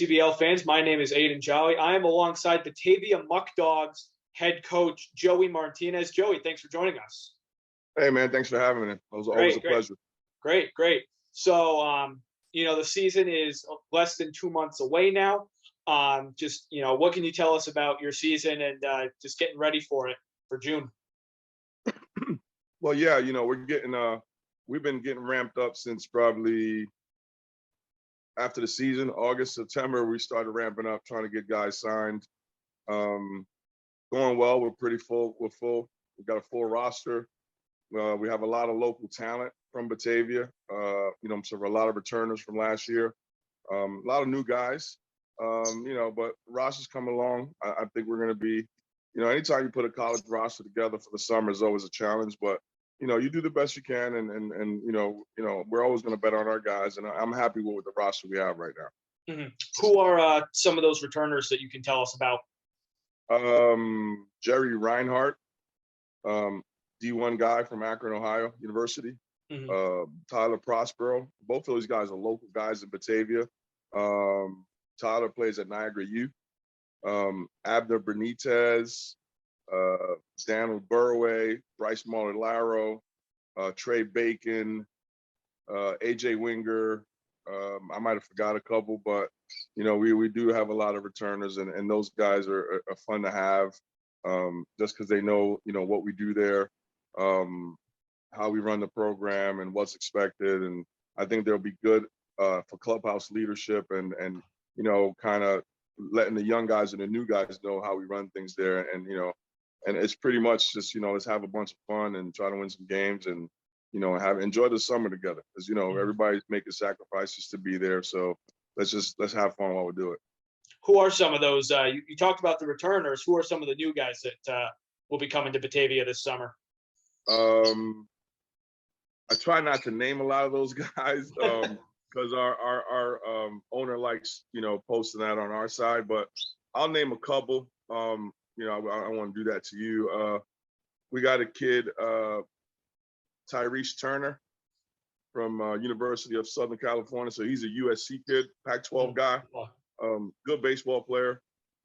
PGCBL fans, my name is Aidan Joly. I am alongside Batavia Muckdogs head coach Joey Martinez. Joey, thanks for joining us. Hey man, thanks for having me. It was always a pleasure. Great. So, the season is less than 2 months away now. What can you tell us about your season and just getting ready for it for June? Well, yeah, we've been getting ramped up since probably after the season, August, September, we started ramping up, trying to get guys signed. Going well, we're pretty full. We've got a full roster. We have a lot of local talent from Batavia. So a lot of returners from last year. A lot of new guys. But roster's coming along. I think we're going to be, anytime you put a college roster together for the summer is always a challenge. But you do the best you can, and we're always going to bet on our guys. And I'm happy with the roster we have right now. Mm-hmm. Who are some of those returners that you can tell us about? Jerry Reinhardt, D1 guy from Akron, Ohio University. Mm-hmm. Tyler Prospero. Both of those guys are local guys in Batavia. Tyler plays at Niagara U. Abner Benitez, Daniel Burway, Bryce Muller-Laro, Trey Bacon, AJ Winger. I might have forgot a couple, but we do have a lot of returners, and those guys are fun to have, just because they know what we do there, how we run the program, and what's expected. And I think they'll be good for clubhouse leadership and kind of letting the young guys and the new guys know how we run things there. And and it's pretty much just let's have a bunch of fun and try to win some games, and enjoy the summer together, because everybody's making sacrifices to be there. So let's have fun while we do it. Who are some of those? You talked about the returners. Who are some of the new guys that will be coming to Batavia this summer? I try not to name a lot of those guys because our owner likes posting that on our side. But I'll name a couple. I want to do that to you. We got a kid, Tyrese Turner from University of Southern California. So he's a USC kid, Pac-12 guy, good baseball player.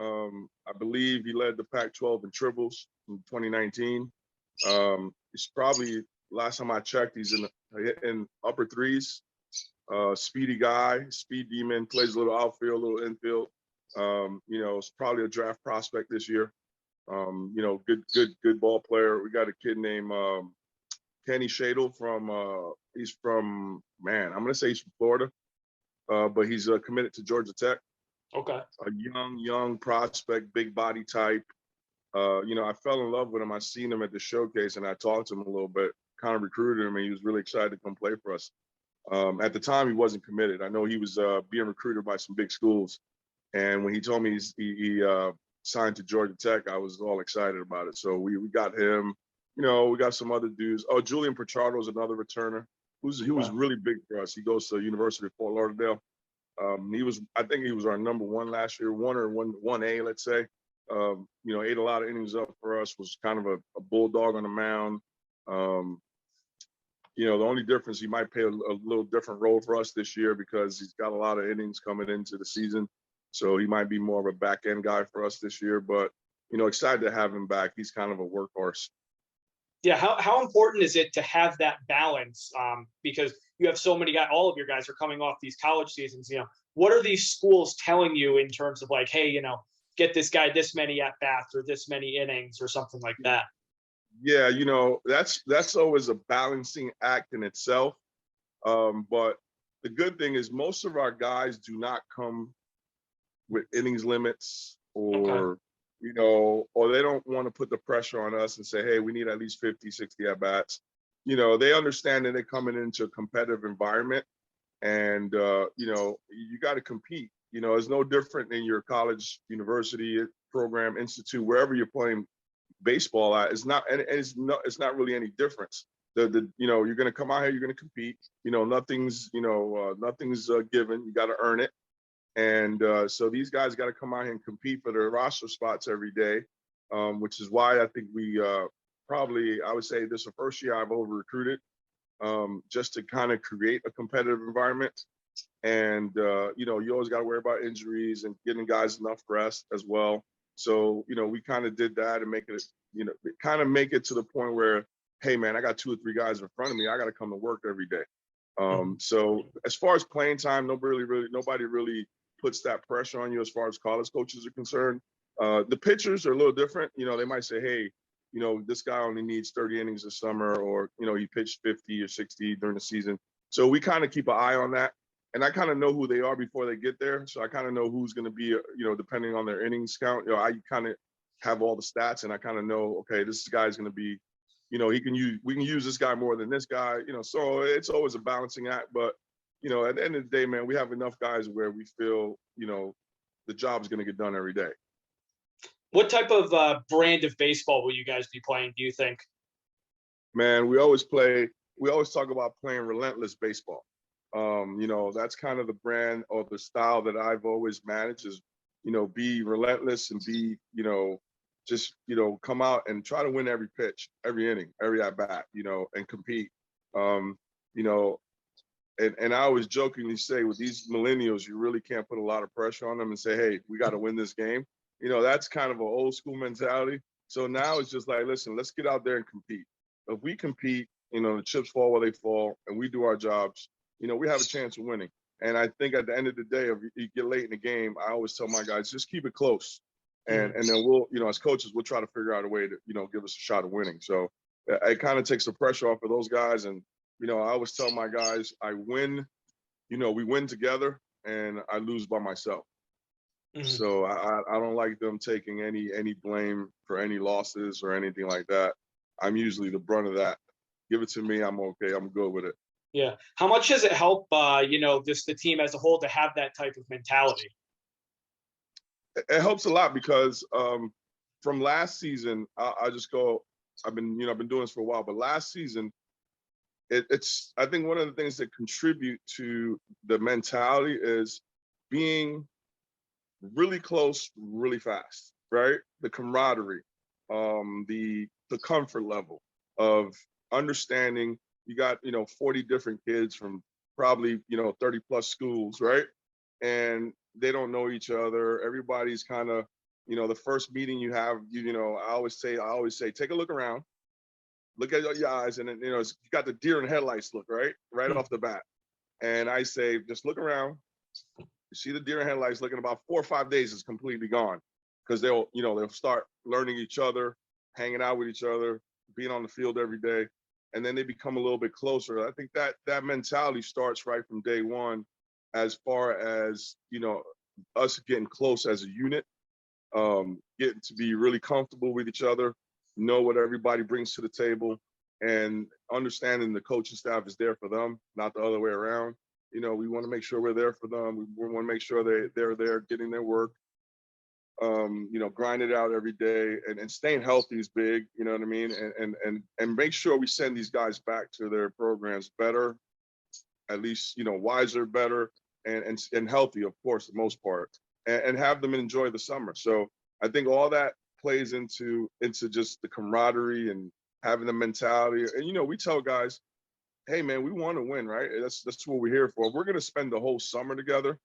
I believe he led the Pac-12 in triples in 2019. He's probably, last time I checked, he's in upper threes. Speedy guy, speed demon, plays a little outfield, a little infield. It's probably a draft prospect this year. Good ball player. We got a kid named Kenny Shadle he's from I'm gonna say he's from Florida, but he's committed to Georgia Tech. Okay. A young prospect, big body type. I fell in love with him. I seen him at the showcase, and I talked to him a little bit, kind of recruited him, and he was really excited to come play for us. At the time, he wasn't committed. I know he was being recruited by some big schools, and when he told me he signed to Georgia Tech, I was all excited about it. So we got him. We got some other dudes. Oh, Julian Pichardo is another returner. He was really big for us. He goes to the University of Fort Lauderdale. I think he was our number one last year, 1A, let's say. Ate a lot of innings up for us, was kind of a bulldog on the mound. The only difference, he might play a little different role for us this year because he's got a lot of innings coming into the season. So he might be more of a back end guy for us this year, but excited to have him back. He's kind of a workhorse. Yeah, how important is it to have that balance? Because you have so many guys, all of your guys are coming off these college seasons. What are these schools telling you in terms of like, hey, get this guy this many at bats or this many innings or something like that? Yeah, that's always a balancing act in itself. But the good thing is most of our guys do not come with innings limits or or they don't want to put the pressure on us and say, hey, we need at least 50, 60 at-bats. They understand that they're coming into a competitive environment, and, you got to compete. It's no different in your college, university, program, institute, wherever you're playing baseball at. It's not really any difference. You're going to come out here, you're going to compete. Nothing's given. You got to earn it. And so these guys got to come out here and compete for their roster spots every day, which is why I think we I would say this is the first year I've over recruited, just to kind of create a competitive environment. And, you always got to worry about injuries and getting guys enough rest as well. So, we kind of did that and kind of make it to the point where, hey, man, I got 2 or 3 guys in front of me. I got to come to work every day. So as far as playing time, nobody really puts that pressure on you as far as college coaches are concerned. The pitchers are a little different. They might say, hey, this guy only needs 30 innings this summer, or, he pitched 50 or 60 during the season. So we kind of keep an eye on that. And I kind of know who they are before they get there. So I kind of know who's going to be, depending on their innings count. I kind of have all the stats, and I kind of know, okay, this guy's going to be, we can use this guy more than this guy, so it's always a balancing act. But, at the end of the day, man, we have enough guys where we feel, the job's going to get done every day. What type of brand of baseball will you guys be playing, do you think? Man, we always talk about playing relentless baseball. That's kind of the brand or the style that I've always managed is, be relentless and be, just, come out and try to win every pitch, every inning, every at bat, and compete. And I always jokingly say with these millennials, you really can't put a lot of pressure on them and say, hey, we got to win this game. That's kind of an old school mentality. So now it's just like, listen, let's get out there and compete. If we compete, the chips fall where they fall, and we do our jobs, we have a chance of winning. And I think at the end of the day, if you get late in the game, I always tell my guys, just keep it close. And then we'll, as coaches, we'll try to figure out a way to, give us a shot of winning. So it kind of takes the pressure off of those guys. And, I always tell my guys, I win, we win together, and I lose by myself. So I don't like them taking any blame for any losses or anything like that. I'm usually the brunt of that. Give it to me. I'm okay. I'm good with it. Yeah. How much does it help, just the team as a whole to have that type of mentality? It helps a lot because from last season, I just go, I've been doing this for a while, but last season, it's I think one of the things that contribute to the mentality is being really close, really fast, right? The camaraderie, the comfort level of understanding. You got, 40 different kids from probably, 30 plus schools, right? And they don't know each other. Everybody's kind of, the first meeting you have, I always say, take a look around, look at your eyes. And then, you got the deer in headlights look, right off the bat. And I say, just look around. You see the deer in headlights looking about 4 or 5 days is completely gone, because they'll start learning each other, hanging out with each other, being on the field every day. And then they become a little bit closer. I think that mentality starts right from day one, as far as, us getting close as a unit, getting to be really comfortable with each other, know what everybody brings to the table, and understanding the coaching staff is there for them, not the other way around. We want to make sure we're there for them. We want to make sure they're there getting their work, grind it out every day, and staying healthy is big, you know what I mean? And make sure we send these guys back to their programs better, at least, wiser, better, and healthy, of course, the most part, and have them enjoy the summer. So I think all that plays into just the camaraderie and having the mentality. And, we tell guys, hey, man, we want to win, right? That's what we're here for. We're going to spend the whole summer together.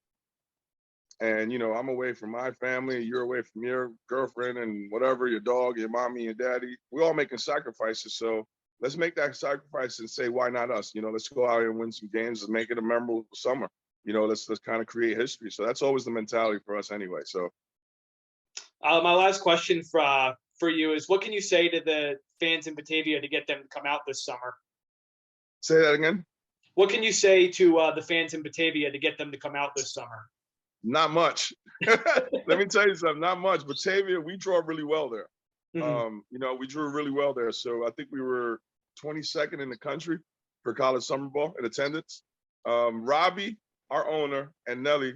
And, I'm away from my family, you're away from your girlfriend and whatever, your dog, your mommy, your daddy. We're all making sacrifices. So let's make that sacrifice and say, why not us? Let's go out and win some games and make it a memorable summer. Let's kind of create history. So that's always the mentality for us anyway. So my last question for you is, what can you say to the fans in Batavia to get them to come out this summer? Say that again. What can you say to the fans in Batavia to get them to come out this summer? Not much. Let me tell you something. Not much. Batavia, we draw really well there. We drew really well there. So I think we were 22nd in the country for college summer ball in attendance. Robbie, our owner, and Nelly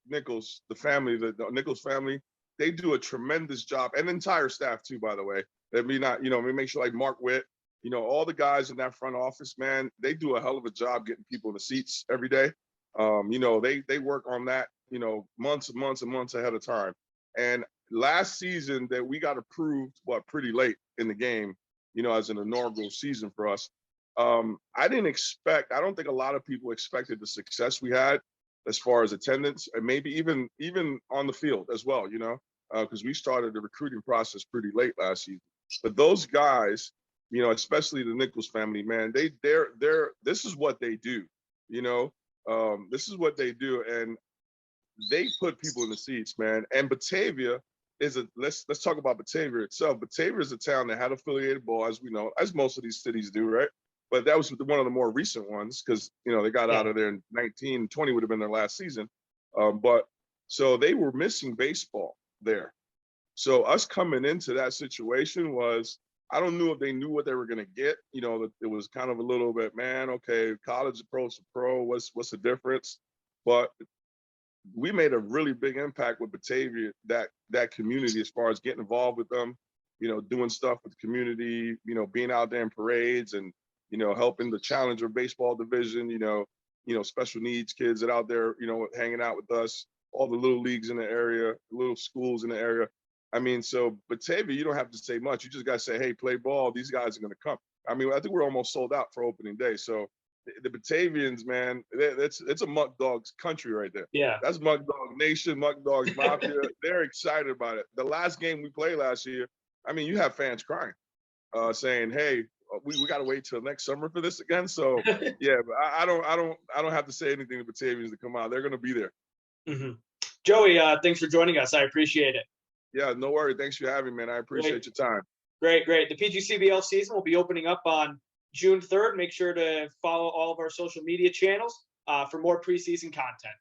Nichols, the family, the Nichols family, they do a tremendous job, and the entire staff too, by the way. We make sure, like Mark Witt, all the guys in that front office, man, they do a hell of a job getting people in the seats every day. They work on that, months and months and months ahead of time. And last season that we got approved, pretty late in the game, as an inaugural season for us. I don't think a lot of people expected the success we had. as far as attendance, and maybe even on the field as well, because we started the recruiting process pretty late last season. But those guys, especially the Nichols family, man, they're this is what they do, this is what they do, and they put people in the seats, man. And Batavia is let's talk about Batavia itself. Batavia is a town that had affiliated ball, as we know, as most of these cities do, right? But that was one of the more recent ones because, they got out of there in 19, 20 would have been their last season. But so they were missing baseball there. So us coming into that situation was, I don't know if they knew what they were going to get. It was kind of a little bit, man, okay, college pro to pro, what's the difference? But we made a really big impact with Batavia, that community, as far as getting involved with them, doing stuff with the community, being out there in parades and, helping the Challenger baseball division, special needs kids that out there, hanging out with us, all the little leagues in the area, little schools in the area. I mean, so Batavia, you don't have to say much. You just got to say, hey, play ball. These guys are going to come. I mean, I think we're almost sold out for opening day. So the Batavians, man, it's a Muckdogs country right there. Yeah. That's Muckdog Nation, Muckdogs Mafia. They're excited about it. The last game we played last year, I mean, you have fans crying, saying, hey, we got to wait till next summer for this again. So yeah, but I don't have to say anything to Batavians to come out. They're going to be there. Mm-hmm. Joey, thanks for joining us. I appreciate it. Yeah, no worry. Thanks for having me, man. I appreciate your time. Great. The PGCBL season will be opening up on June 3rd. Make sure to follow all of our social media channels for more preseason content.